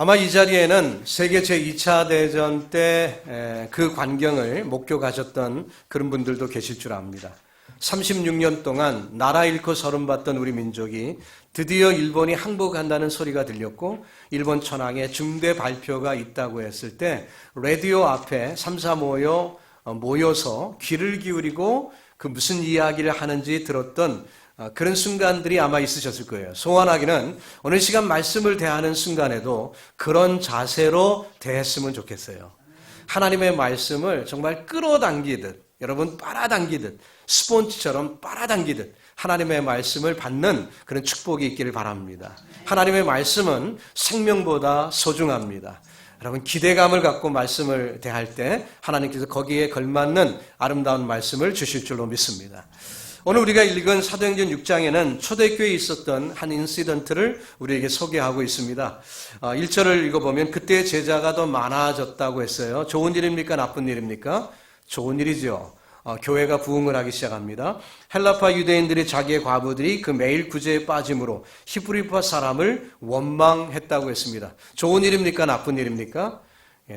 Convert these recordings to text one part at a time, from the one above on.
아마 이 자리에는 세계 제2차 대전 때 그 광경을 목격하셨던 그런 분들도 계실 줄 압니다. 36년 동안 나라 잃고 서름받던 우리 민족이 드디어 일본이 항복한다는 소리가 들렸고 일본 천황의 중대 발표가 있다고 했을 때 라디오 앞에 3, 4 모여서 귀를 기울이고 그 무슨 이야기를 하는지 들었던 그런 순간들이 아마 있으셨을 거예요. 소원하기는 오늘 시간 말씀을 대하는 순간에도 그런 자세로 대했으면 좋겠어요. 하나님의 말씀을 정말 끌어당기듯, 여러분 빨아당기듯, 스폰지처럼 빨아당기듯 하나님의 말씀을 받는 그런 축복이 있기를 바랍니다. 하나님의 말씀은 생명보다 소중합니다. 여러분 기대감을 갖고 말씀을 대할 때 하나님께서 거기에 걸맞는 아름다운 말씀을 주실 줄로 믿습니다. 오늘 우리가 읽은 사도행전 6장에는 초대교회에 있었던 한 인시던트를 우리에게 소개하고 있습니다. 1절을 읽어보면 그때 제자가 더 많아졌다고 했어요. 좋은 일입니까? 나쁜 일입니까? 좋은 일이죠. 교회가 부흥을 하기 시작합니다. 헬라파 유대인들이 자기의 과부들이 그 매일 구제에 빠짐으로 히브리파 사람을 원망했다고 했습니다. 좋은 일입니까? 나쁜 일입니까?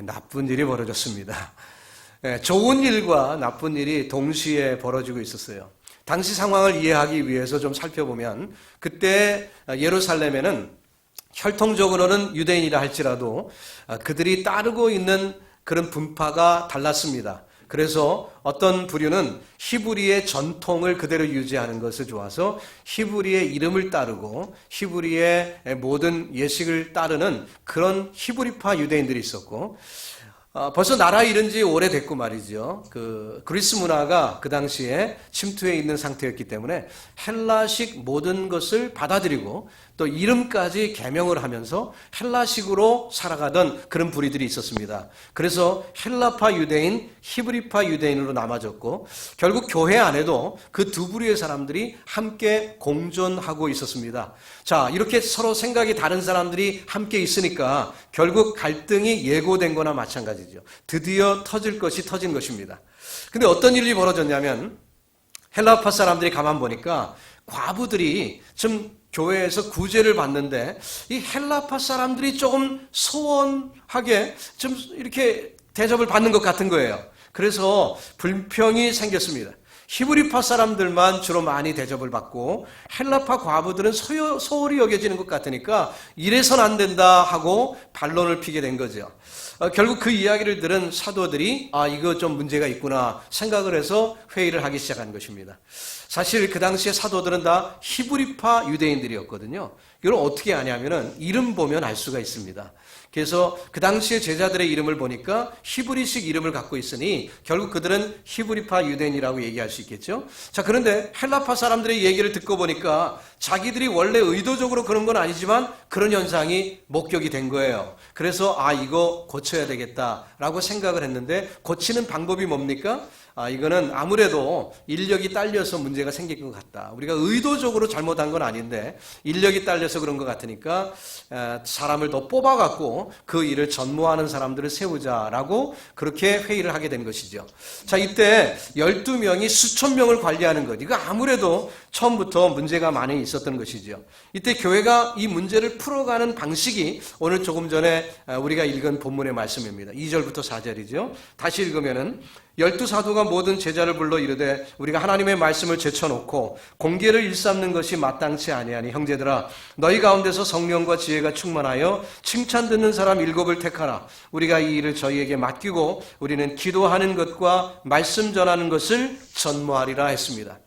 나쁜 일이 벌어졌습니다. 좋은 일과 나쁜 일이 동시에 벌어지고 있었어요. 당시 상황을 이해하기 위해서 좀 살펴보면 그때 예루살렘에는 혈통적으로는 유대인이라 할지라도 그들이 따르고 있는 그런 분파가 달랐습니다. 그래서 어떤 부류는 히브리의 전통을 그대로 유지하는 것을 좋아서 히브리의 이름을 따르고 히브리의 모든 예식을 따르는 그런 히브리파 유대인들이 있었고 벌써 나라 잃은 지 오래됐고 말이죠. 그리스 문화가 그 당시에 침투해 있는 상태였기 때문에 헬라식 모든 것을 받아들이고 또 이름까지 개명을 하면서 헬라식으로 살아가던 그런 부류들이 있었습니다. 그래서 헬라파 유대인, 히브리파 유대인으로 나눠졌고 결국 교회 안에도 그 두 부류의 사람들이 함께 공존하고 있었습니다. 자, 이렇게 서로 생각이 다른 사람들이 함께 있으니까 결국 갈등이 예고된 거나 마찬가지죠. 드디어 터질 것이 터진 것입니다. 근데 어떤 일이 벌어졌냐면 헬라파 사람들이 가만 보니까 과부들이 좀 교회에서 구제를 받는데 이 헬라파 사람들이 조금 소원하게 좀 이렇게 대접을 받는 것 같은 거예요. 그래서 불평이 생겼습니다. 히브리파 사람들만 주로 많이 대접을 받고 헬라파 과부들은 소홀히 여겨지는 것 같으니까 이래선 안 된다 하고 반론을 피게 된 거죠. 결국 그 이야기를 들은 사도들이 이거 좀 문제가 있구나 생각을 해서 회의를 하기 시작한 것입니다. 사실 그 당시에 사도들은 다 히브리파 유대인들이었거든요. 이걸 어떻게 아냐면은 이름 보면 알 수가 있습니다. 그래서 그 당시에 제자들의 이름을 보니까 히브리식 이름을 갖고 있으니 결국 그들은 히브리파 유대인이라고 얘기할 수 있겠죠. 자, 그런데 헬라파 사람들의 얘기를 듣고 보니까 자기들이 원래 의도적으로 그런 건 아니지만 그런 현상이 목격이 된 거예요. 그래서 이거 고쳐야 되겠다라고 생각을 했는데 고치는 방법이 뭡니까? 이거는 아무래도 인력이 딸려서 문제가 생길 것 같다. 우리가 의도적으로 잘못한 건 아닌데 인력이 딸려서 그런 것 같으니까 사람을 더 뽑아갖고 그 일을 전무하는 사람들을 세우자라고 그렇게 회의를 하게 된 것이죠. 자, 이때 12명이 수천 명을 관리하는 것. 이거 아무래도 처음부터 문제가 많이 있었던 것이죠. 이때 교회가 이 문제를 풀어가는 방식이 오늘 조금 전에 우리가 읽은 본문의 말씀입니다. 2절부터 4절이죠. 다시 읽으면은 12사도가 모든 제자를 불러 이르되 우리가 하나님의 말씀을 제쳐놓고 공계를 일삼는 것이 마땅치 아니하니 형제들아 너희 가운데서 성령과 지혜가 충만하여 칭찬 듣는 사람 7을 택하라. 우리가 이 일을 저희에게 맡기고 우리는 기도하는 것과 말씀 전하는 것을 전무하리라 했습니다.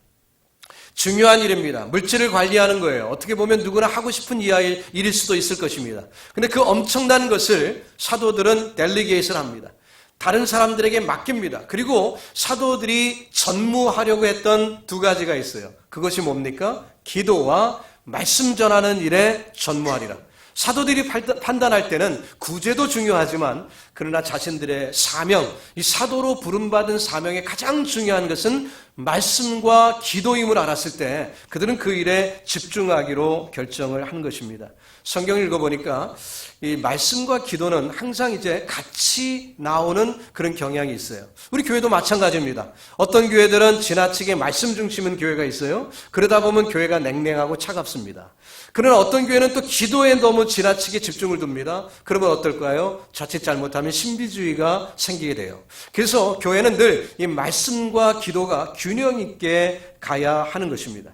중요한 일입니다. 물질을 관리하는 거예요. 어떻게 보면 누구나 하고 싶은 일일 수도 있을 것입니다. 근데 그 엄청난 것을 사도들은 델리게이트를 합니다. 다른 사람들에게 맡깁니다. 그리고 사도들이 전무하려고 했던 두 가지가 있어요. 그것이 뭡니까? 기도와 말씀 전하는 일에 전무하리라. 사도들이 판단할 때는 구제도 중요하지만 그러나 자신들의 사명, 이 사도로 부름받은 사명의 가장 중요한 것은 말씀과 기도임을 알았을 때 그들은 그 일에 집중하기로 결정을 한 것입니다. 성경을 읽어보니까 이 말씀과 기도는 항상 이제 같이 나오는 그런 경향이 있어요. 우리 교회도 마찬가지입니다. 어떤 교회들은 지나치게 말씀 중심인 교회가 있어요. 그러다 보면 교회가 냉랭하고 차갑습니다. 그러나 어떤 교회는 또 기도에 너무 지나치게 집중을 둡니다. 그러면 어떨까요? 자칫 잘못하면 신비주의가 생기게 돼요. 그래서 교회는 늘 이 말씀과 기도가 균형 있게 가야 하는 것입니다.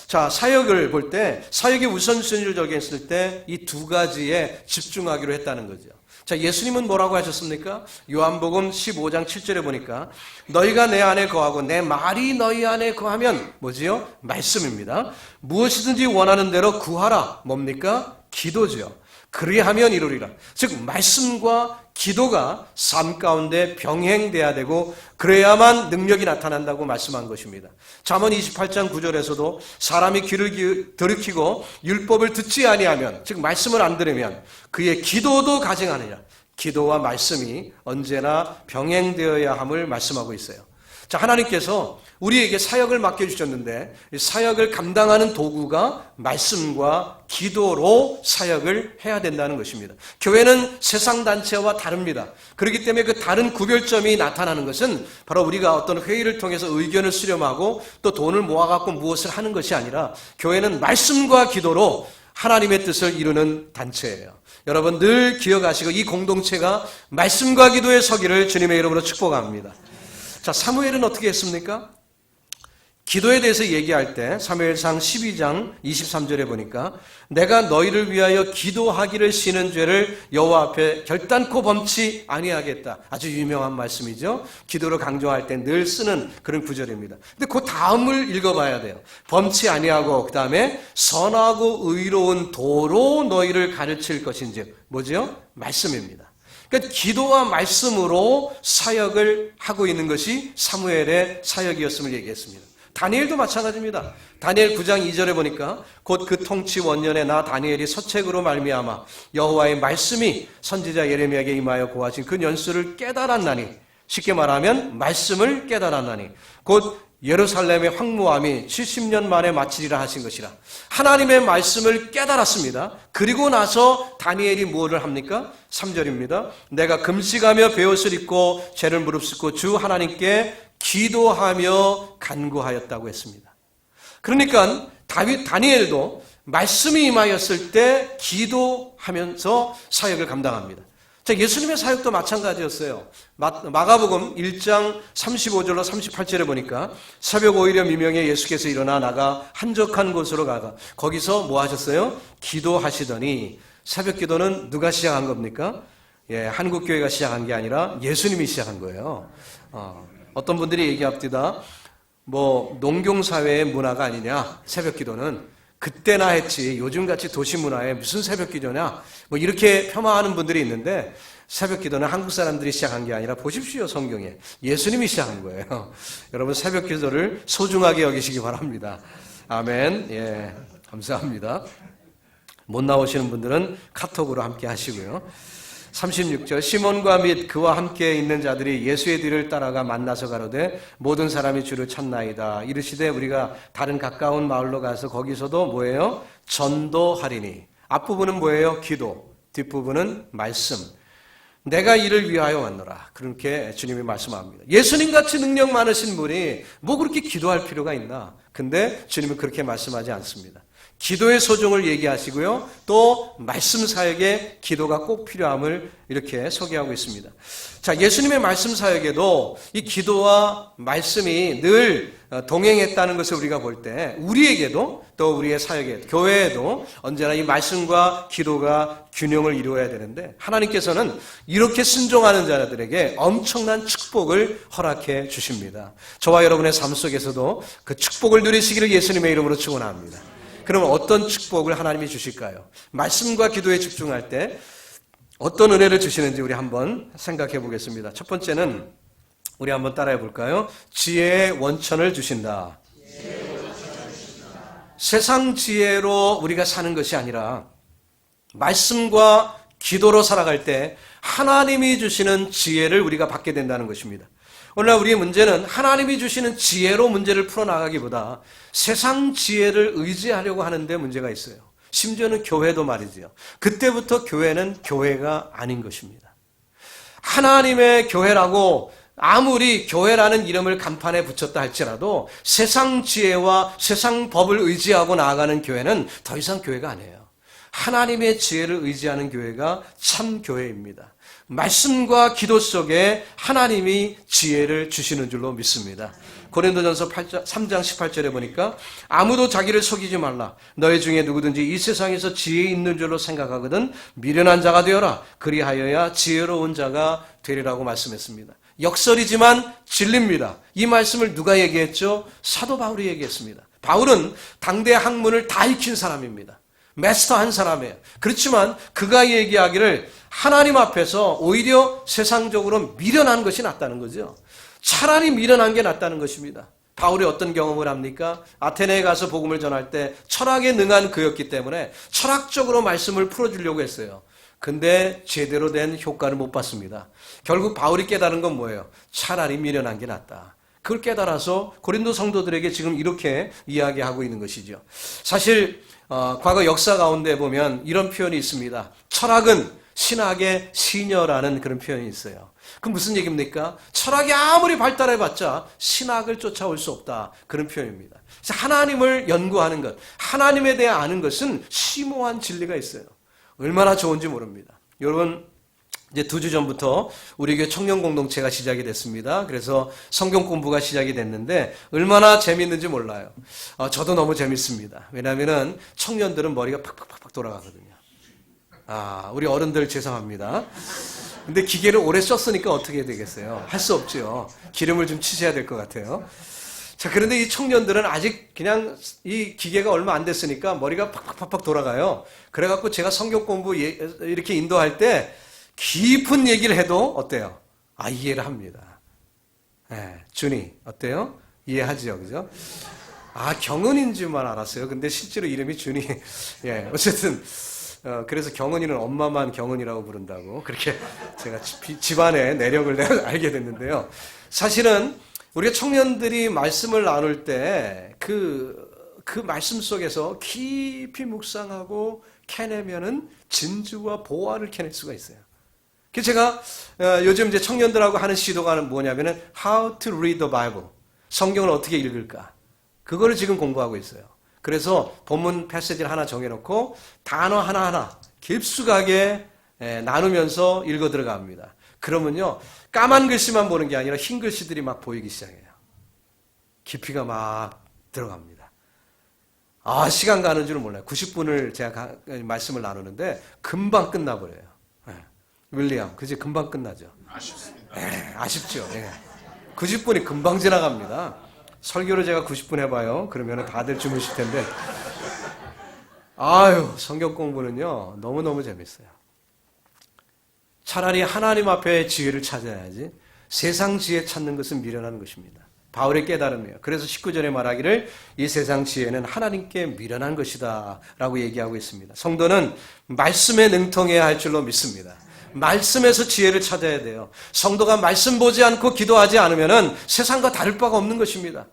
자, 사역을 볼 때 사역의 우선순위를 정했을 때 이 두 가지에 집중하기로 했다는 거죠. 자, 예수님은 뭐라고 하셨습니까? 요한복음 15장 7절에 보니까 너희가 내 안에 거하고 내 말이 너희 안에 거하면 뭐지요? 말씀입니다. 무엇이든지 원하는 대로 구하라. 뭡니까? 기도죠. 그리하면 이루리라. 즉 말씀과 기도가 삶 가운데 병행돼야 되고 그래야만 능력이 나타난다고 말씀한 것입니다. 잠언 28장 9절에서도 사람이 귀를 들이키고 율법을 듣지 아니하면, 즉 말씀을 안 들으면 그의 기도도 가증하느니라. 기도와 말씀이 언제나 병행되어야 함을 말씀하고 있어요. 자, 하나님께서 우리에게 사역을 맡겨주셨는데 사역을 감당하는 도구가 말씀과 기도로 사역을 해야 된다는 것입니다. 교회는 세상 단체와 다릅니다. 그렇기 때문에 그 다른 구별점이 나타나는 것은 바로 우리가 어떤 회의를 통해서 의견을 수렴하고 또 돈을 모아갖고 무엇을 하는 것이 아니라 교회는 말씀과 기도로 하나님의 뜻을 이루는 단체예요. 여러분 늘 기억하시고 이 공동체가 말씀과 기도의 서기를 주님의 이름으로 축복합니다. 자, 사무엘은 어떻게 했습니까? 기도에 대해서 얘기할 때 사무엘상 12장 23절에 보니까 내가 너희를 위하여 기도하기를 쉬는 죄를 여호와 앞에 결단코 범치 아니하겠다. 아주 유명한 말씀이죠. 기도를 강조할 때 늘 쓰는 그런 구절입니다. 근데 그 다음을 읽어봐야 돼요. 범치 아니하고 그 다음에 선하고 의로운 도로 너희를 가르칠 것인지 뭐죠? 말씀입니다. 그러니까 기도와 말씀으로 사역을 하고 있는 것이 사무엘의 사역이었음을 얘기했습니다. 다니엘도 마찬가지입니다. 다니엘 9장 2절에 보니까 곧 그 통치 원년에 나 다니엘이 서책으로 말미암아 여호와의 말씀이 선지자 예레미야에게 임하여 고하신 그 연수를 깨달았나니, 쉽게 말하면 말씀을 깨달았나니 곧 예루살렘의 황무함이 70년 만에 마치리라 하신 것이라. 하나님의 말씀을 깨달았습니다. 그리고 나서 다니엘이 무엇을 합니까? 3절입니다. 내가 금식하며 베옷을 입고 죄를 무릅쓰고 주 하나님께 기도하며 간구하였다고 했습니다. 그러니까 다니엘도 말씀이 임하였을 때 기도하면서 사역을 감당합니다. 자, 예수님의 사역도 마찬가지였어요. 마가복음 1장 35절로 38절에 보니까 새벽 5일에 미명에 예수께서 일어나 나가 한적한 곳으로 가가 거기서 뭐 하셨어요? 기도하시더니, 새벽 기도는 누가 시작한 겁니까? 한국교회가 시작한 게 아니라 예수님이 시작한 거예요. 어떤 분들이 얘기합니다. 뭐 농경사회의 문화가 아니냐, 새벽 기도는. 그때나 했지 요즘같이 도시문화에 무슨 새벽 기도냐, 뭐 이렇게 폄하하는 분들이 있는데 새벽 기도는 한국 사람들이 시작한 게 아니라 보십시오, 성경에 예수님이 시작한 거예요. 여러분 새벽 기도를 소중하게 여기시기 바랍니다. 아멘. 예, 감사합니다. 못 나오시는 분들은 카톡으로 함께 하시고요. 36절 시몬과 및 그와 함께 있는 자들이 예수의 뒤를 따라가 만나서 가로되 모든 사람이 주를 찾나이다. 이르시되 우리가 다른 가까운 마을로 가서 거기서도 뭐예요? 전도하리니. 앞부분은 뭐예요? 기도. 뒷부분은 말씀. 내가 이를 위하여 왔노라. 그렇게 주님이 말씀합니다. 예수님같이 능력 많으신 분이 뭐 그렇게 기도할 필요가 있나? 근데 주님은 그렇게 말씀하지 않습니다. 기도의 소중을 얘기하시고요. 또 말씀 사역에 기도가 꼭 필요함을 이렇게 소개하고 있습니다. 자, 예수님의 말씀 사역에도 이 기도와 말씀이 늘 동행했다는 것을 우리가 볼 때 우리에게도 또 우리의 사역에, 교회에도 언제나 이 말씀과 기도가 균형을 이루어야 되는데 하나님께서는 이렇게 순종하는 자들에게 엄청난 축복을 허락해 주십니다. 저와 여러분의 삶 속에서도 그 축복을 누리시기를 예수님의 이름으로 축원합니다. 그러면 어떤 축복을 하나님이 주실까요? 말씀과 기도에 집중할 때 어떤 은혜를 주시는지 우리 한번 생각해 보겠습니다. 첫 번째는 우리 한번 따라해 볼까요? 지혜의 원천을 주신다. 세상 지혜로 우리가 사는 것이 아니라 말씀과 기도로 살아갈 때 하나님이 주시는 지혜를 우리가 받게 된다는 것입니다. 오늘날 우리의 문제는 하나님이 주시는 지혜로 문제를 풀어나가기보다 세상 지혜를 의지하려고 하는데 문제가 있어요. 심지어는 교회도 말이지요. 그때부터 교회는 교회가 아닌 것입니다. 하나님의 교회라고 아무리 교회라는 이름을 간판에 붙였다 할지라도 세상 지혜와 세상 법을 의지하고 나아가는 교회는 더 이상 교회가 아니에요. 하나님의 지혜를 의지하는 교회가 참 교회입니다. 말씀과 기도 속에 하나님이 지혜를 주시는 줄로 믿습니다. 고린도전서 3장 18절에 보니까 아무도 자기를 속이지 말라. 너희 중에 누구든지 이 세상에서 지혜 있는 줄로 생각하거든 미련한 자가 되어라. 그리하여야 지혜로운 자가 되리라고 말씀했습니다. 역설이지만 진리입니다. 이 말씀을 누가 얘기했죠? 사도 바울이 얘기했습니다. 바울은 당대 학문을 다 익힌 사람입니다. 마스터한 사람이에요. 그렇지만 그가 얘기하기를 하나님 앞에서 오히려 세상적으로 미련한 것이 낫다는 거죠. 차라리 미련한 게 낫다는 것입니다. 바울이 어떤 경험을 합니까? 아테네에 가서 복음을 전할 때 철학에 능한 그였기 때문에 철학적으로 말씀을 풀어주려고 했어요. 근데 제대로 된 효과를 못 봤습니다. 결국 바울이 깨달은 건 뭐예요? 차라리 미련한 게 낫다. 그걸 깨달아서 고린도 성도들에게 지금 이렇게 이야기하고 있는 것이죠. 사실 과거 역사 가운데 보면 이런 표현이 있습니다. 철학은 신학의 시녀라는 그런 표현이 있어요. 그럼 무슨 얘기입니까? 철학이 아무리 발달해봤자 신학을 쫓아올 수 없다. 그런 표현입니다. 그래서 하나님을 연구하는 것, 하나님에 대해 아는 것은 심오한 진리가 있어요. 얼마나 좋은지 모릅니다. 여러분, 이제 2주 전부터 우리 교회 청년 공동체가 시작이 됐습니다. 그래서 성경 공부가 시작이 됐는데 얼마나 재밌는지 몰라요. 저도 너무 재밌습니다. 왜냐하면 청년들은 머리가 팍팍팍 돌아가거든요. 우리 어른들 죄송합니다. 근데 기계를 오래 썼으니까 어떻게 되겠어요? 할 수 없죠. 기름을 좀 치셔야 될 것 같아요. 자, 그런데 이 청년들은 아직 그냥 이 기계가 얼마 안 됐으니까 머리가 팍팍팍 돌아가요. 그래갖고 제가 성경 공부 이렇게 인도할 때 깊은 얘기를 해도 어때요? 이해를 합니다. 준이 어때요? 이해하지요, 그죠? 경은인지만 알았어요. 근데 실제로 이름이 준이. 어쨌든 그래서 경은이는 엄마만 경은이라고 부른다고 그렇게 제가 집안의 내력을 내가 알게 됐는데요. 사실은 우리가 청년들이 말씀을 나눌 때 그 말씀 속에서 깊이 묵상하고 캐내면은 진주와 보화를 캐낼 수가 있어요. 그래서 제가 요즘 이제 청년들하고 하는 시도가 뭐냐면은 How to read the Bible. 성경을 어떻게 읽을까? 그거를 지금 공부하고 있어요. 그래서 본문 패시지를 하나 정해놓고 단어 하나하나 깊숙하게 나누면서 읽어 들어갑니다. 그러면요, 까만 글씨만 보는 게 아니라 흰 글씨들이 막 보이기 시작해요. 깊이가 막 들어갑니다. 시간 가는 줄은 몰라요. 90분을 제가 말씀을 나누는데 금방 끝나버려요. 윌리엄, 그지? 금방 끝나죠. 아쉽습니다. 아쉽죠. 90분이 금방 지나갑니다. 설교를 제가 90분 해봐요. 그러면 다들 주무실 텐데. 성경 공부는요, 너무너무 재밌어요. 차라리 하나님 앞에 지혜를 찾아야지 세상 지혜 찾는 것은 미련한 것입니다. 바울의 깨달음이에요. 그래서 19절에 말하기를 이 세상 지혜는 하나님께 미련한 것이다 라고 얘기하고 있습니다. 성도는 말씀에 능통해야 할 줄로 믿습니다. 말씀에서 지혜를 찾아야 돼요. 성도가 말씀 보지 않고 기도하지 않으면 세상과 다를 바가 없는 것입니다.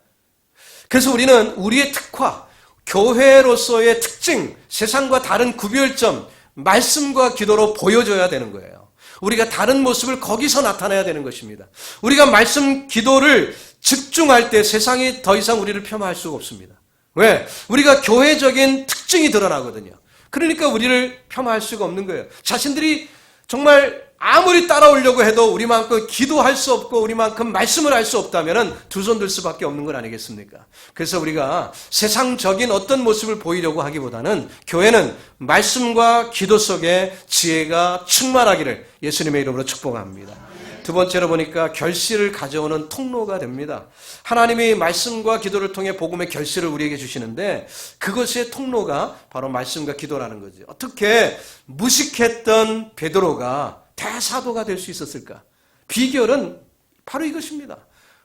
그래서 우리는 우리의 특화, 교회로서의 특징, 세상과 다른 구별점, 말씀과 기도로 보여줘야 되는 거예요. 우리가 다른 모습을 거기서 나타내야 되는 것입니다. 우리가 말씀, 기도를 집중할 때 세상이 더 이상 우리를 폄하할 수가 없습니다. 왜? 우리가 교회적인 특징이 드러나거든요. 그러니까 우리를 폄하할 수가 없는 거예요. 자신들이 정말 아무리 따라오려고 해도 우리만큼 기도할 수 없고 우리만큼 말씀을 할 수 없다면 두 손 들 수밖에 없는 건 아니겠습니까? 그래서 우리가 세상적인 어떤 모습을 보이려고 하기보다는 교회는 말씀과 기도 속에 지혜가 충만하기를 예수님의 이름으로 축복합니다. 두 번째로 보니까 결실을 가져오는 통로가 됩니다. 하나님이 말씀과 기도를 통해 복음의 결실을 우리에게 주시는데 그것의 통로가 바로 말씀과 기도라는 거죠. 어떻게 무식했던 베드로가 대사도가 될 수 있었을까? 비결은 바로 이것입니다.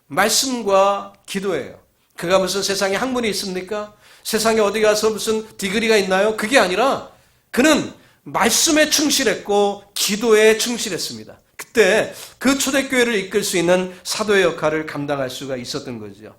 말씀과 기도예요. 그가 무슨 세상에 학문이 있습니까? 세상에 어디 가서 무슨 디그리가 있나요? 그게 아니라 그는 말씀에 충실했고 기도에 충실했습니다. 그때 그 초대교회를 이끌 수 있는 사도의 역할을 감당할 수가 있었던 거죠.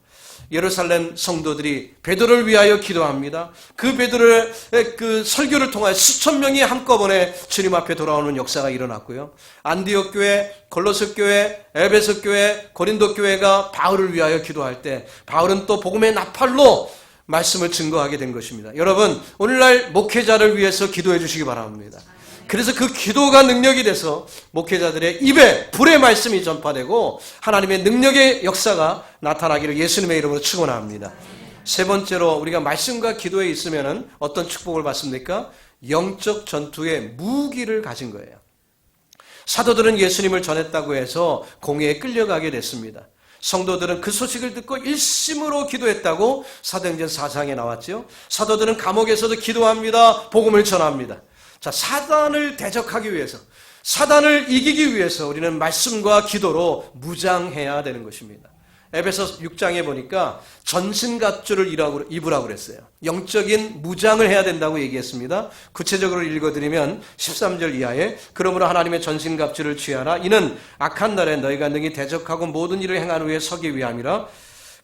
예루살렘 성도들이 베드로를 위하여 기도합니다. 그 베드로의 그 설교를 통하여 수천 명이 한꺼번에 주님 앞에 돌아오는 역사가 일어났고요. 안디옥 교회, 골로새 교회, 에베소 교회, 고린도 교회가 바울을 위하여 기도할 때 바울은 또 복음의 나팔로 말씀을 증거하게 된 것입니다. 여러분, 오늘날 목회자를 위해서 기도해 주시기 바랍니다. 그래서 그 기도가 능력이 돼서 목회자들의 입에 불의 말씀이 전파되고 하나님의 능력의 역사가 나타나기를 예수님의 이름으로 축원합니다. 세 번째로 우리가 말씀과 기도에 있으면 어떤 축복을 받습니까? 영적 전투의 무기를 가진 거예요. 사도들은 예수님을 전했다고 해서 공회에 끌려가게 됐습니다. 성도들은 그 소식을 듣고 일심으로 기도했다고 사도행전 4장에 나왔죠. 사도들은 감옥에서도 기도합니다. 복음을 전합니다. 자, 사단을 대적하기 위해서, 사단을 이기기 위해서 우리는 말씀과 기도로 무장해야 되는 것입니다. 에베소 6장에 보니까 전신갑주를 입으라고 그랬어요. 영적인 무장을 해야 된다고 얘기했습니다. 구체적으로 읽어드리면 13절 이하에 그러므로 하나님의 전신갑주를 취하라. 이는 악한 날에 너희가 능히 대적하고 모든 일을 행하는 후에 서기 위함이라.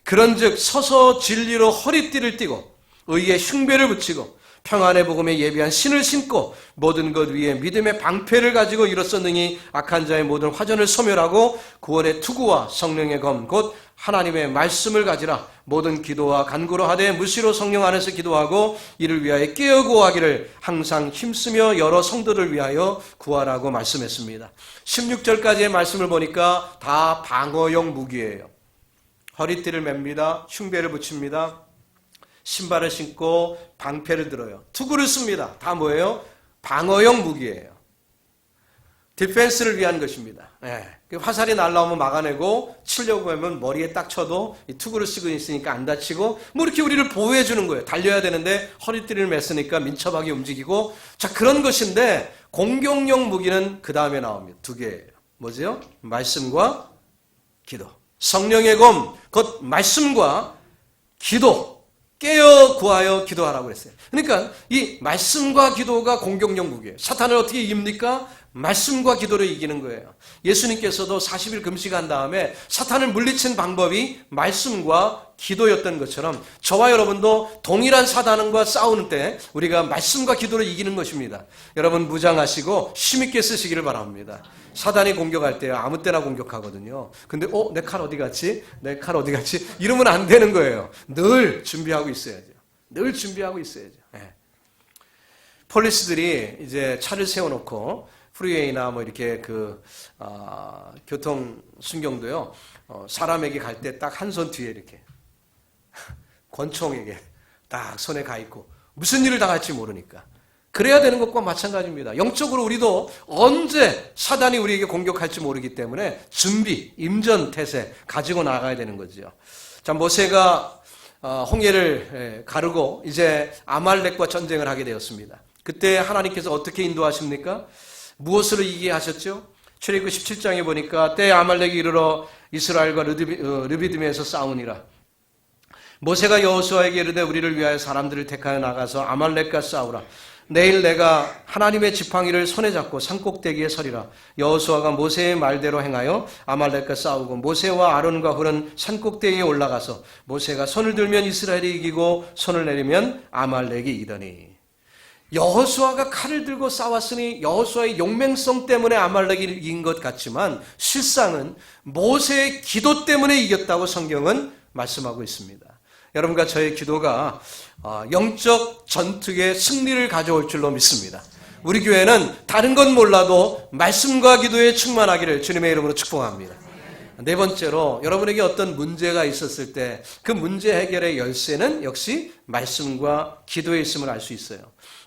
그런즉 서서 진리로 허리띠를 띠고 의의 흉배를 붙이고 평안의 복음에 예비한 신을 신고 모든 것 위에 믿음의 방패를 가지고 이로써 능히 악한 자의 모든 화전을 소멸하고 구원의 투구와 성령의 검 곧 하나님의 말씀을 가지라. 모든 기도와 간구로 하되 무시로 성령 안에서 기도하고 이를 위하여 깨어 구하기를 항상 힘쓰며 여러 성도를 위하여 구하라고 말씀했습니다. 16절까지의 말씀을 보니까 다 방어용 무기예요. 허리띠를 맵니다. 흉배를 붙입니다. 신발을 신고 방패를 들어요. 투구를 씁니다. 다 뭐예요? 방어용 무기예요. 디펜스를 위한 것입니다. 화살이 날라오면 막아내고 치려고 하면 머리에 딱 쳐도 이 투구를 쓰고 있으니까 안 다치고 뭐 이렇게 우리를 보호해 주는 거예요. 달려야 되는데 허리띠를 맸으니까 민첩하게 움직이고 자 그런 것인데 공격용 무기는 그 다음에 나옵니다. 두 개예요. 뭐죠? 말씀과 기도. 성령의 검, 곧 말씀과 기도. 깨어 구하여 기도하라고 했어요. 그러니까 이 말씀과 기도가 공격용 무기예요. 사탄을 어떻게 이깁니까? 말씀과 기도로 이기는 거예요. 예수님께서도 40일 금식한 다음에 사탄을 물리친 방법이 말씀과 기도였던 것처럼 저와 여러분도 동일한 사단과 싸우는 때 우리가 말씀과 기도로 이기는 것입니다. 여러분 무장하시고 힘있게 쓰시기를 바랍니다. 사단이 공격할 때 아무 때나 공격하거든요. 근데 내 칼 어디 갔지? 내 칼 어디 갔지? 이러면 안 되는 거예요. 늘 준비하고 있어야죠. 늘 준비하고 있어야죠. 네. 폴리스들이 이제 차를 세워놓고 프리웨이나 뭐 이렇게 교통 순경도요. 사람에게 갈 때 딱 한 손 뒤에 이렇게 권총에게 딱 손에 가 있고 무슨 일을 당할지 모르니까 그래야 되는 것과 마찬가지입니다. 영적으로 우리도 언제 사단이 우리에게 공격할지 모르기 때문에 준비, 임전태세 가지고 나가야 되는 거죠. 자, 모세가 홍해를 가르고 이제 아말렉과 전쟁을 하게 되었습니다. 그때 하나님께서 어떻게 인도하십니까? 무엇으로 이기게 하셨죠? 출애굽기 17장에 보니까 때 아말렉이 이르러 이스라엘과 르비딤에서 싸우니라. 모세가 여호수아에게 이르되 우리를 위하여 사람들을 택하여 나가서 아말렉과 싸우라. 내일 내가 하나님의 지팡이를 손에 잡고 산꼭대기에 서리라. 여호수아가 모세의 말대로 행하여 아말렉과 싸우고 모세와 아론과 훌은 산꼭대기에 올라가서 모세가 손을 들면 이스라엘이 이기고 손을 내리면 아말렉이 이기더니 여호수아가 칼을 들고 싸웠으니 여호수아의 용맹성 때문에 아말렉이 이긴 것 같지만 실상은 모세의 기도 때문에 이겼다고 성경은 말씀하고 있습니다. 여러분과 저의 기도가 영적 전투의 승리를 가져올 줄로 믿습니다. 우리 교회는 다른 건 몰라도 말씀과 기도에 충만하기를 주님의 이름으로 축복합니다. 네 번째로 여러분에게 어떤 문제가 있었을 때 그 문제 해결의 열쇠는 역시 말씀과 기도에 있음을 알 수 있어요.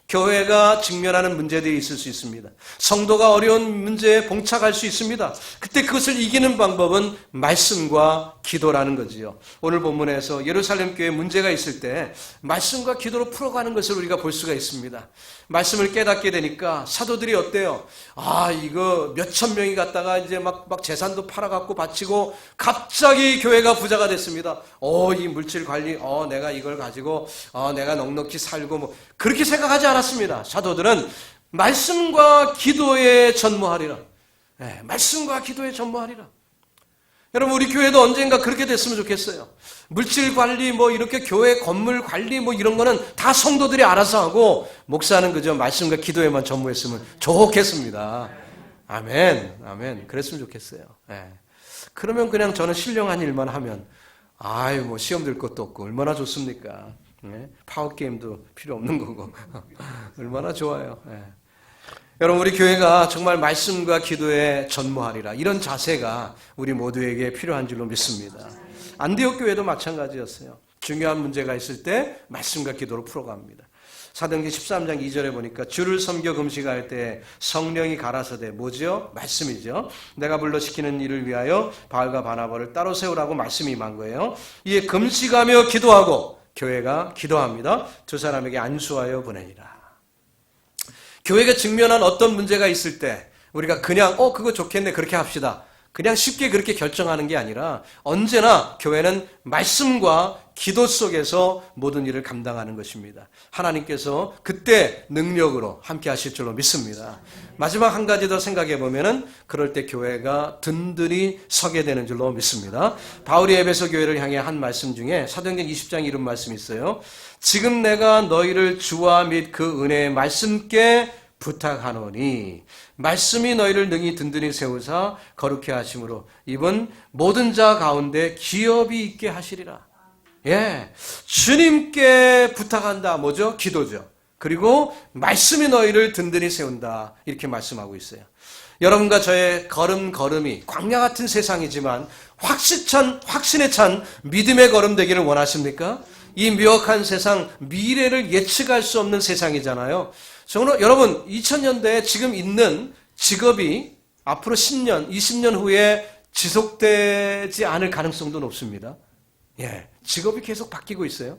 교회가 직면하는 문제들이 있을 수 있습니다. 성도가 어려운 문제에 봉착할 수 있습니다. 그때 그것을 이기는 방법은 말씀과 기도라는 거지요. 오늘 본문에서 예루살렘 교회에 문제가 있을 때 말씀과 기도로 풀어가는 것을 우리가 볼 수가 있습니다. 말씀을 깨닫게 되니까 사도들이 어때요? 이거 몇천 명이 갔다가 이제 막 재산도 팔아갖고 바치고 갑자기 교회가 부자가 됐습니다. 이 물질 관리, 내가 이걸 가지고 내가 넉넉히 살고 뭐 그렇게 생각하지 않았습니다. 사도들은 말씀과 기도에 전무하리라. 말씀과 기도에 전무하리라. 여러분, 우리 교회도 언젠가 그렇게 됐으면 좋겠어요. 물질 관리, 이렇게 교회 건물 관리, 이런 거는 다 성도들이 알아서 하고, 목사는 그저 말씀과 기도에만 전무했으면 좋겠습니다. 아멘, 아멘. 그랬으면 좋겠어요. 예. 그러면 그냥 저는 신령한 일만 하면, 시험 들 것도 없고, 얼마나 좋습니까? 예? 파워게임도 필요 없는 거고. 얼마나 좋아요. 예. 여러분, 우리 교회가 정말 말씀과 기도에 전무하리라. 이런 자세가 우리 모두에게 필요한 줄로 믿습니다. 안디옥 교회도 마찬가지였어요. 중요한 문제가 있을 때 말씀과 기도로 풀어갑니다. 사도행전 13장 2절에 보니까 주를 섬겨 금식할 때 성령이 가라사대, 뭐죠? 말씀이죠. 내가 불러 시키는 일을 위하여 바울과 바나바를 따로 세우라고 말씀이 임한 거예요. 이에 금식하며 기도하고 교회가 기도합니다. 두 사람에게 안수하여 보내니라. 교회가 직면한 어떤 문제가 있을 때 우리가 그냥 그거 좋겠네 그렇게 합시다. 그냥 쉽게 그렇게 결정하는 게 아니라 언제나 교회는 말씀과 기도 속에서 모든 일을 감당하는 것입니다. 하나님께서 그때 능력으로 함께 하실 줄로 믿습니다. 마지막 한 가지 더 생각해 보면은 그럴 때 교회가 든든히 서게 되는 줄로 믿습니다. 바울이 에베소 교회를 향해 한 말씀 중에 사도행전 20장 이런 말씀이 있어요. 지금 내가 너희를 주와 및 그 은혜의 말씀께 부탁하노니 말씀이 너희를 능히 든든히 세우사 거룩해 하심으로 이번 모든 자 가운데 기업이 있게 하시리라. 예, 주님께 부탁한다. 뭐죠? 기도죠. 그리고 말씀이 너희를 든든히 세운다. 이렇게 말씀하고 있어요. 여러분과 저의 걸음걸음이 광야 같은 세상이지만 확신에 찬 믿음의 걸음 되기를 원하십니까? 이 미혹한 세상, 미래를 예측할 수 없는 세상이잖아요. 저는 여러분 2000년대에 지금 있는 직업이 앞으로 10년, 20년 후에 지속되지 않을 가능성도 높습니다. 예, 직업이 계속 바뀌고 있어요.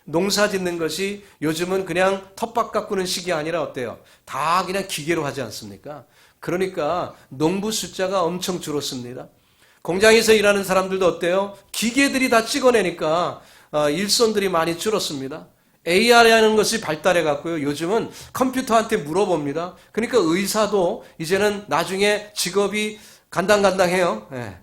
농사 짓는 것이 요즘은 그냥 텃밭 가꾸는 식이 아니라 어때요? 다 그냥 기계로 하지 않습니까? 그러니까 농부 숫자가 엄청 줄었습니다. 공장에서 일하는 사람들도 어때요? 기계들이 다 찍어내니까 일손들이 많이 줄었습니다. AI라는 것이 발달해 갔고요. 요즘은 컴퓨터한테 물어봅니다. 그러니까 의사도 이제는 나중에 직업이 간당간당해요. 네.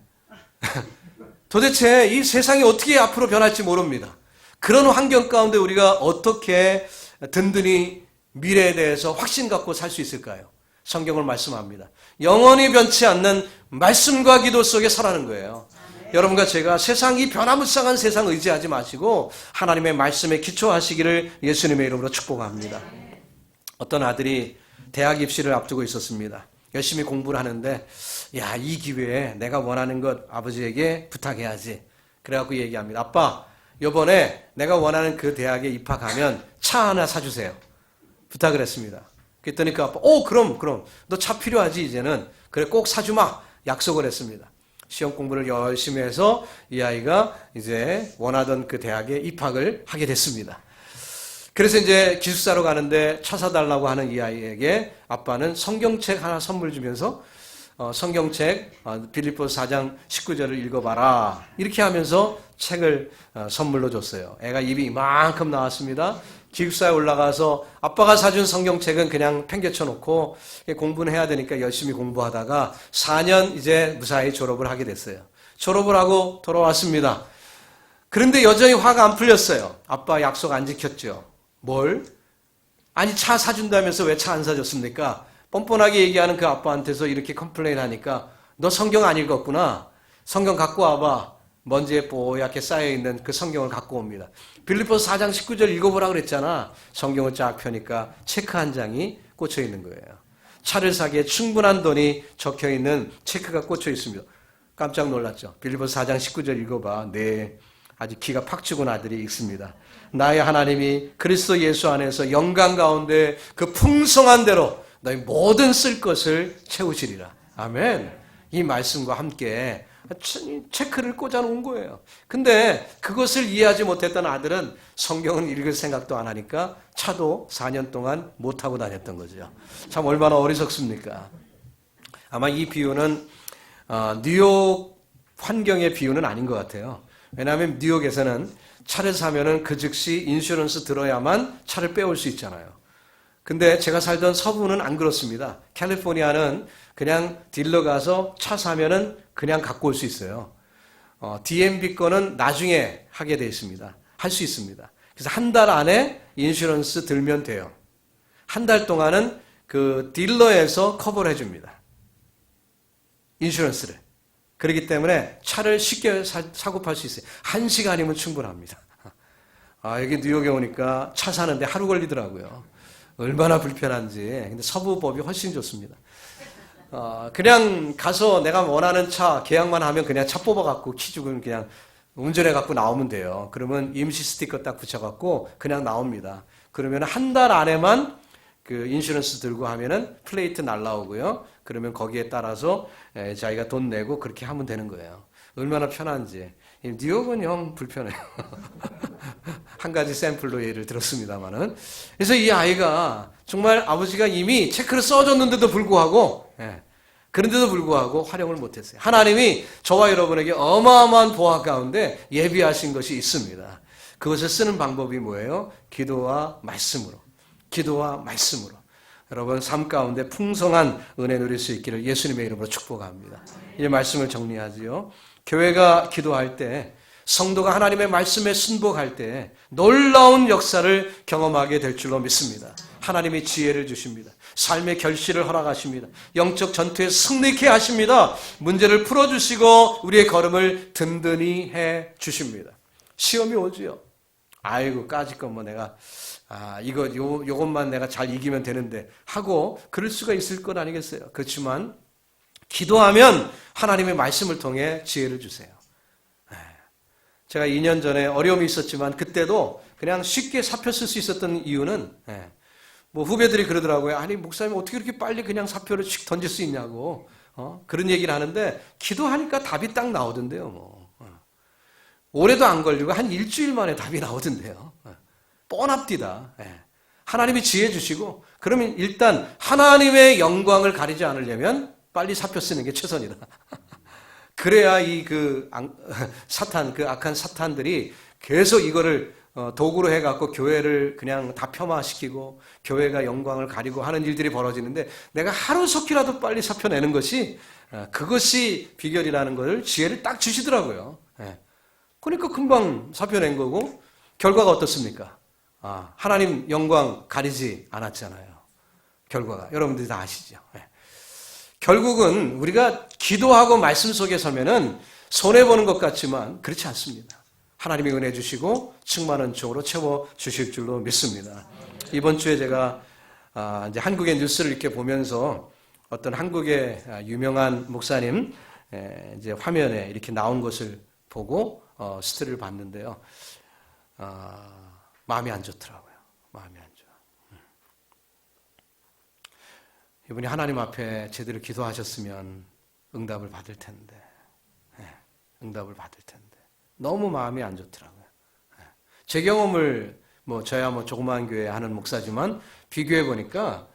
도대체 이 세상이 어떻게 앞으로 변할지 모릅니다. 그런 환경 가운데 우리가 어떻게 든든히 미래에 대해서 확신 갖고 살 수 있을까요? 성경을 말씀합니다. 영원히 변치 않는 말씀과 기도 속에 서라는 거예요. 여러분과 제가 세상이 변화무쌍한 세상 의지하지 마시고 하나님의 말씀에 기초하시기를 예수님의 이름으로 축복합니다. 어떤 아들이 대학 입시를 앞두고 있었습니다. 열심히 공부를 하는데 이 기회에 내가 원하는 것 아버지에게 부탁해야지. 그래갖고 얘기합니다. 아빠, 이번에 내가 원하는 그 대학에 입학하면 차 하나 사주세요. 부탁을 했습니다. 그랬더니 그 아빠, 그럼 너 차 필요하지 이제는. 그래 꼭 사주마. 약속을 했습니다. 시험 공부를 열심히 해서 이 아이가 이제 원하던 그 대학에 입학을 하게 됐습니다. 그래서 이제 기숙사로 가는데 차 사달라고 하는 이 아이에게 아빠는 성경책 하나 선물 주면서 성경책 빌립보서 4장 19절을 읽어봐라. 이렇게 하면서 책을 선물로 줬어요. 애가 입이 이만큼 나왔습니다. 기숙사에 올라가서 아빠가 사준 성경책은 그냥 팽개쳐 놓고 공부는 해야 되니까 열심히 공부하다가 4년 이제 무사히 졸업을 하게 됐어요. 졸업을 하고 돌아왔습니다. 그런데 여전히 화가 안 풀렸어요. 아빠 약속 안 지켰죠. 뭘? 아니 차 사준다면서 왜 차 안 사줬습니까? 뻔뻔하게 얘기하는 그 아빠한테서 이렇게 컴플레인 하니까 너 성경 안 읽었구나. 성경 갖고 와봐. 먼지에 뽀얗게 쌓여있는 그 성경을 갖고 옵니다. 빌립보서 4장 19절 읽어보라 그랬잖아. 성경을 쫙 펴니까 체크 한 장이 꽂혀 있는 거예요. 차를 사기에 충분한 돈이 적혀있는 체크가 꽂혀 있습니다. 깜짝 놀랐죠. 빌립보서 4장 19절 읽어봐. 네, 아주 기가 팍 죽은 아들이 읽습니다. 나의 하나님이 그리스도 예수 안에서 영광 가운데 그 풍성한 대로 너희 모든 쓸 것을 채우시리라. 아멘. 이 말씀과 함께 체크를 꽂아놓은 거예요. 근데 그것을 이해하지 못했던 아들은 성경은 읽을 생각도 안 하니까 차도 4년 동안 못 타고 다녔던 거죠. 참 얼마나 어리석습니까? 아마 이 비유는 뉴욕 환경의 비유는 아닌 것 같아요. 왜냐하면 뉴욕에서는 차를 사면은 그 즉시 인슈런스 들어야만 차를 빼올 수 있잖아요. 근데 제가 살던 서부는 안 그렇습니다. 캘리포니아는 그냥 딜러 가서 차 사면은 그냥 갖고 올 수 있어요. DMB 거는 나중에 하게 되어 있습니다. 할 수 있습니다. 그래서 한 달 안에 인슈런스 들면 돼요. 한 달 동안은 그 딜러에서 커버를 해줍니다. 인슈런스를. 그렇기 때문에 차를 쉽게 사고 팔 수 있어요. 1시간이면 충분합니다. 여기 뉴욕에 오니까 차 사는데 하루 걸리더라고요. 얼마나 불편한지. 근데 서부법이 훨씬 좋습니다. 그냥 가서 내가 원하는 차 계약만 하면 그냥 차 뽑아갖고 키 주고 그냥 운전해갖고 나오면 돼요. 그러면 임시 스티커 딱 붙여갖고 그냥 나옵니다. 그러면 한 달 안에만 그 인슈런스 들고 하면은 플레이트 날라오고요. 그러면 거기에 따라서 자기가 돈 내고 그렇게 하면 되는 거예요. 얼마나 편한지. 뉴욕은 영 불편해요. 한 가지 샘플로 예를 들었습니다만은. 그래서 이 아이가 정말 아버지가 이미 체크를 써줬는데도 불구하고, 그런데도 불구하고 활용을 못했어요. 하나님이 저와 여러분에게 어마어마한 보화 가운데 예비하신 것이 있습니다. 그것을 쓰는 방법이 뭐예요? 기도와 말씀으로. 기도와 말씀으로. 여러분 삶 가운데 풍성한 은혜 누릴 수 있기를 예수님의 이름으로 축복합니다. 이 말씀을 정리하지요. 교회가 기도할 때, 성도가 하나님의 말씀에 순복할 때 놀라운 역사를 경험하게 될 줄로 믿습니다. 하나님이 지혜를 주십니다. 삶의 결실을 허락하십니다. 영적 전투에 승리케 하십니다. 문제를 풀어주시고 우리의 걸음을 든든히 해 주십니다. 시험이 오지요. 아이고 까짓 건 뭐 내가 요것만 내가 잘 이기면 되는데 하고 그럴 수가 있을 것 아니겠어요. 그렇지만 기도하면 하나님의 말씀을 통해 지혜를 주세요. 제가 2년 전에 어려움이 있었지만 그때도 그냥 쉽게 사표 쓸 수 있었던 이유는 뭐 후배들이 그러더라고요. 아니 목사님 어떻게 이렇게 빨리 그냥 사표를 씩 던질 수 있냐고 그런 얘기를 하는데 기도하니까 답이 딱 나오던데요. 뭐 오래도 안 걸리고 한 일주일 만에 답이 나오던데요. 뻔합디다. 하나님이 지혜 주시고 그러면 일단 하나님의 영광을 가리지 않으려면 빨리 사표 쓰는 게 최선이다. 그래야 사탄, 그 악한 사탄들이 계속 이거를 도구로 해갖고 교회를 그냥 다 폄하시키고 교회가 영광을 가리고 하는 일들이 벌어지는데 내가 하루 속히라도 빨리 사표 내는 것이 그것이 비결이라는 걸 지혜를 딱 주시더라고요. 그러니까 금방 사표 낸 거고 결과가 어떻습니까? 하나님 영광 가리지 않았잖아요. 결과가. 여러분들이 다 아시죠? 결국은 우리가 기도하고 말씀 속에 서면은 손해보는 것 같지만 그렇지 않습니다. 하나님이 은혜 주시고 충만한 쪽으로 채워 주실 줄로 믿습니다. 이번 주에 제가 이제 한국의 뉴스를 이렇게 보면서 어떤 한국의 유명한 목사님 이제 화면에 이렇게 나온 것을 보고 스토리를 봤는데요. 마음이 안 좋더라고요. 마음이 안 좋아. 이분이 하나님 앞에 제대로 기도하셨으면 응답을 받을 텐데, 응답을 받을 텐데 너무 마음이 안 좋더라고요. 제 경험을 저야 조그마한 교회 하는 목사지만 비교해 보니까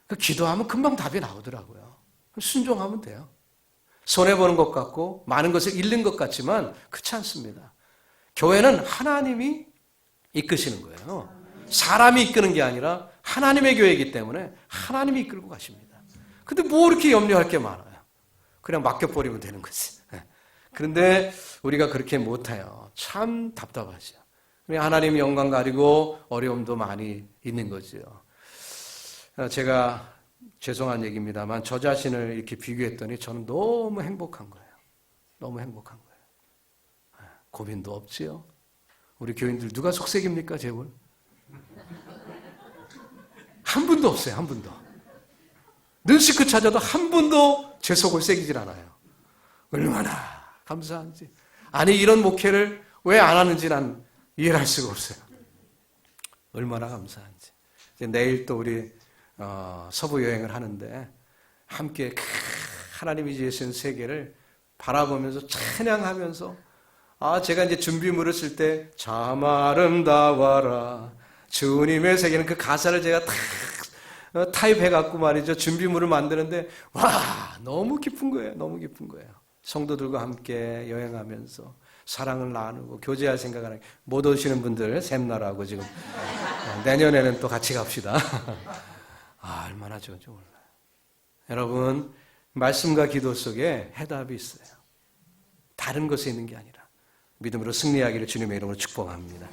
그 기도하면 금방 답이 나오더라고요. 순종하면 돼요. 손해 보는 것 같고 많은 것을 잃는 것 같지만 그렇지 않습니다. 교회는 하나님이 이끄시는 거예요. 사람이 이끄는 게 아니라 하나님의 교회이기 때문에 하나님이 이끌고 가십니다. 근데 뭐 이렇게 염려할 게 많아요. 그냥 맡겨버리면 되는 거지. 그런데 우리가 그렇게 못해요. 참 답답하죠. 하나님 영광 가리고 어려움도 많이 있는 거죠. 제가 죄송한 얘기입니다만 저 자신을 이렇게 비교했더니 저는 너무 행복한 거예요. 너무 행복한 거예요. 고민도 없지요. 우리 교인들 누가 속색입니까, 제발? 한 분도 없어요, 한 분도. 눈시크 찾아도 한 분도 제 속을 새기질 않아요. 얼마나 감사한지. 아니, 이런 목회를 왜 안 하는지 난 이해를 할 수가 없어요. 얼마나 감사한지. 이제 내일 또 우리 서부 여행을 하는데 함께 하나님이 지으신 세계를 바라보면서 찬양하면서 제가 이제 준비물을 쓸 때 참 아름다워라 주님의 세계는 그 가사를 제가 다 타입해갖고 말이죠. 준비물을 만드는데 와 너무 기쁜 거예요. 너무 기쁜 거예요. 성도들과 함께 여행하면서 사랑을 나누고 교제할 생각을 하는 못 오시는 분들 샘나라고 지금 내년에는 또 같이 갑시다. 얼마나 좋은지 몰라요. 여러분 말씀과 기도 속에 해답이 있어요. 다른 것에 있는 게 아니라 믿음으로 승리하기를 주님의 이름으로 축복합니다.